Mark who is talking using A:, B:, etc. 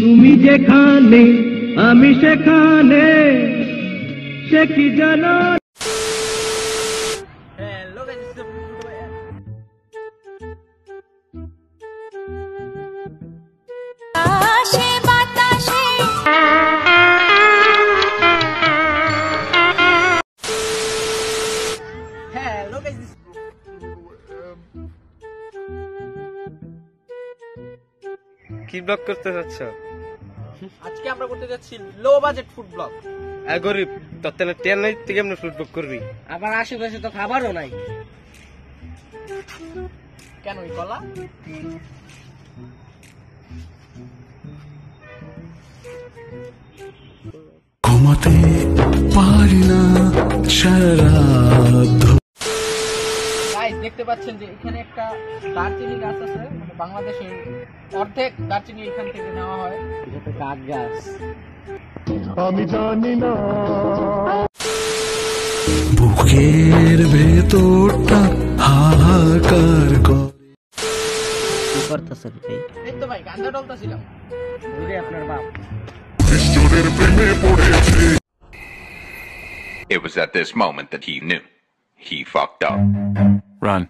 A: তুমি যেখানে আমি সেখানে, সে কি জানো।
B: হ্যালো গাইস,
C: আকাশে বাতাসে
B: হ্যালো গাইস,
D: কি ব্লগ করতে যাচ্ছ?
B: আজকে আমরা করতে যাচ্ছি লো বাজেট ফুড ব্লগ।
D: গরিব তত্ত্বানে তেল নাই, তুই কেমন ফুড ব্লগ করবি?
B: আবার আশেপাশে তো খাবারও নাই। কেন এই কলা?
E: ঘুমাতে পারি না সারা রাত।
B: গাইস দেখতে পাচ্ছেন যে এখানে একটা দারচিনি গাছ আছে, মানে বাংলাদেশের অর্ধেক দারচিনি এখান থেকে নেওয়া হয়। এটা তো কাঠ গাছ।
E: আমি জানি না বুকের ভেতরটা হাহাকার করে।
B: কি করতেছেন ভাই? এই তো ভাই গাঁজা ডলতেছিলাম। বুঝে আপনার বাপ।
F: It was at this moment that he knew. He fucked up.
E: Run.